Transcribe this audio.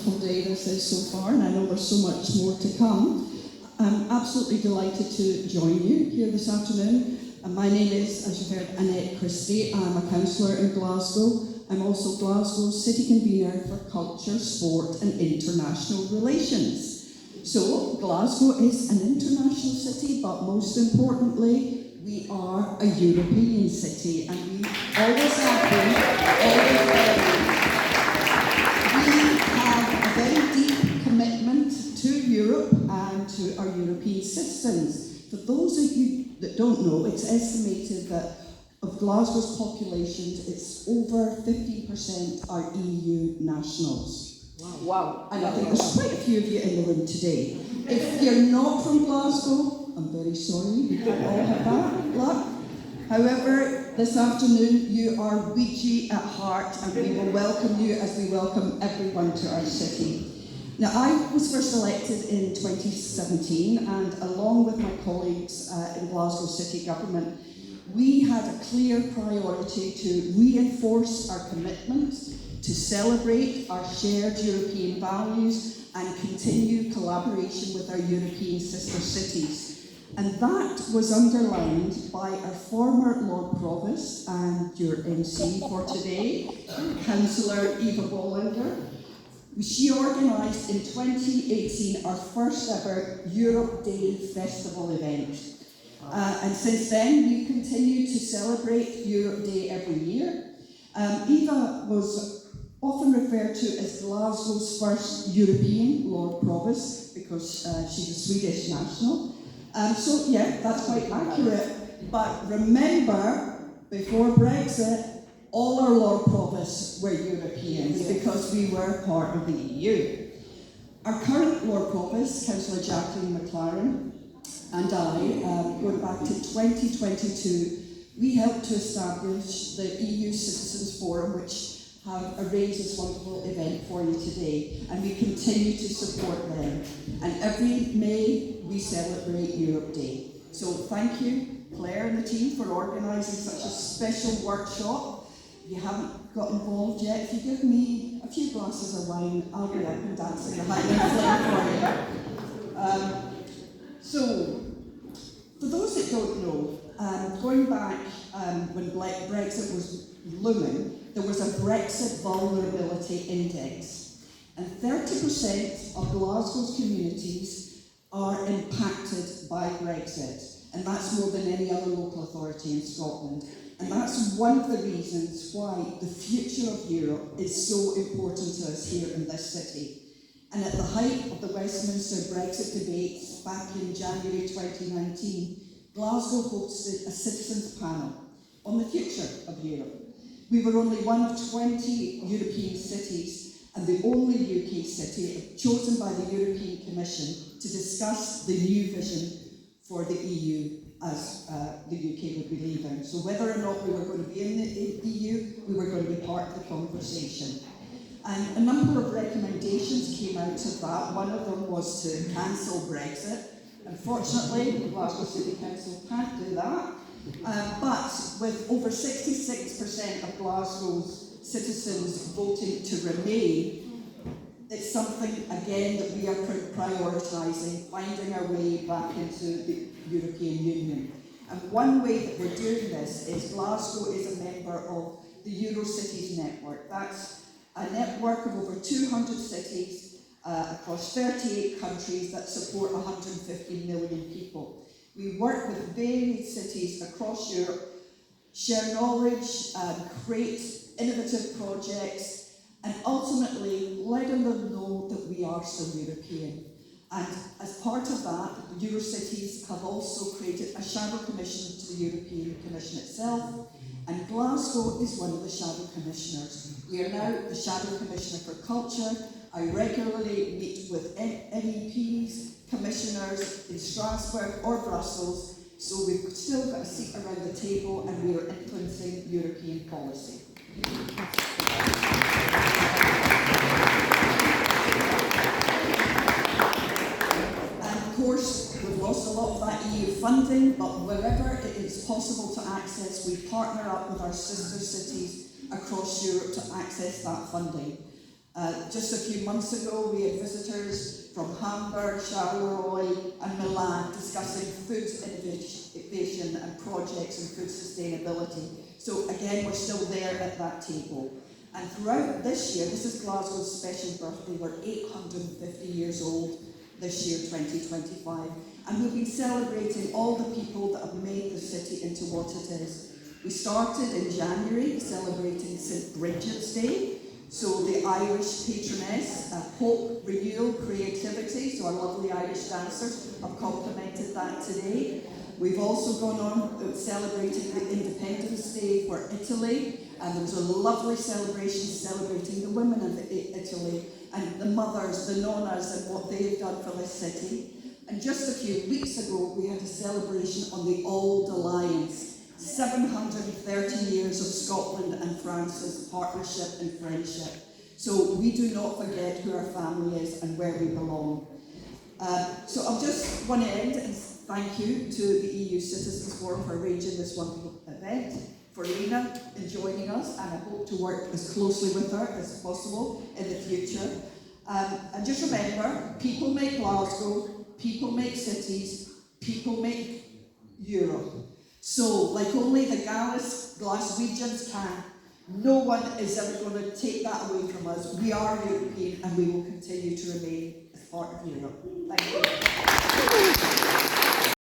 wonderful day this is so far, and I know there's so much more to come. I'm absolutely delighted to join you here this afternoon. My name is, as you heard, Annette Christie. I'm a councillor in Glasgow. I'm also Glasgow's City Convener for Culture, Sport and International Relations. So, Glasgow is an international city, but most importantly, we are a European city, and we always have been, always will be. We have a very deep commitment to Europe and to our European citizens. For those of you that don't know, it's estimated that of Glasgow's population, it's over 50% are EU nationals. Wow. And I think there's quite a few of you in the room today. If you're not from Glasgow, I'm very sorry, we don't all have that luck. However, this afternoon you are Ouija at heart, and we will welcome you as we welcome everyone to our city. Now, I was first elected in 2017, and along with my colleagues in Glasgow City Government, we had a clear priority to reinforce our commitment to celebrate our shared European values and continue collaboration with our European sister cities. And that was underlined by our former Lord Provost and your MC for today, Councillor Eva Bollinger. She organised in 2018 our first ever Europe Day Festival event. And since then, we continue to celebrate Europe Day every year. Eva was often referred to as Glasgow's first European Lord Provost because she's a Swedish national. So yeah, that's quite accurate. But remember, before Brexit, all our Lord Provosts were Europeans because we were part of the EU. Our current Lord Provost, Councillor Jacqueline McLaren, and I, going back to 2022, we helped to establish the EU Citizens Forum, which have arranged this wonderful event for you today, and we continue to support them. And every May, we celebrate Europe Day. So thank you, Claire and the team, for organising such a special workshop. If you haven't got involved yet, if you give me a few glasses of wine, I'll be up and dancing the Highland Flame for you. So, for those that don't know, going back when Brexit was looming, there was a Brexit Vulnerability Index, and 30% of Glasgow's communities are impacted by Brexit, and that's more than any other local authority in Scotland. And that's one of the reasons why the future of Europe is so important to us here in this city. And at the height of the Westminster Brexit debates back in January 2019, Glasgow hosted a citizens panel on the future of Europe. We were only one of 20 European cities and the only UK city chosen by the European Commission to discuss the new vision for the EU as the UK would be leaving. So whether or not we were going to be in the EU, we were going to be part of the conversation. And a number of recommendations came out of that. One of them was to cancel Brexit. Unfortunately, the Glasgow City Council can't do that. But with over 66% of Glasgow's citizens voting to remain, it's something, again, that we are prioritising, finding our way back into the European Union. And one way that we're doing this is Glasgow is a member of the Eurocities network. That's a network of over 200 cities across 38 countries that support 150 million people. We work with various cities across Europe, share knowledge, create innovative projects, and ultimately letting them know that we are still European. And as part of that, the Eurocities have also created a shadow commission to the European Commission itself, and Glasgow is one of the shadow commissioners. We are now the shadow commissioner for culture. I regularly meet with MEPs, commissioners in Strasbourg or Brussels, so we've still got a seat around the table and we are influencing European policy. Of course, we've lost a lot of that EU funding, but wherever it is possible to access, we partner up with our sister cities across Europe to access that funding. Just a few months ago, we had visitors from Hamburg, Charleroi and Milan discussing food innovation and projects in food sustainability. So again, we're still there at that table. And throughout this year, this is Glasgow's special birthday, we're 850 years old this year, 2025. And we've been celebrating all the people that have made the city into what it is. We started in January celebrating St. Bridget's Day. So the Irish patroness, hope, renewal, creativity, so our lovely Irish dancers have complemented that today. We've also gone on celebrating the Independence Day for Italy, and there was a lovely celebration celebrating the women of Italy and the mothers, the nonnas, and what they've done for this city. And just a few weeks ago, we had a celebration on the Old Alliance. 730 years of Scotland and France's partnership and friendship. So we do not forget who our family is and where we belong. So I'll just want to end and thank you to the EU Citizens Forum for arranging this wonderful event, for Lena in joining us, and I hope to work as closely with her as possible in the future. And just remember, people make Glasgow, people make cities, people make Europe. So, like only the Glaswegians can, no one is ever going to take that away from us. We are European and we will continue to remain as part of Europe. Thank you.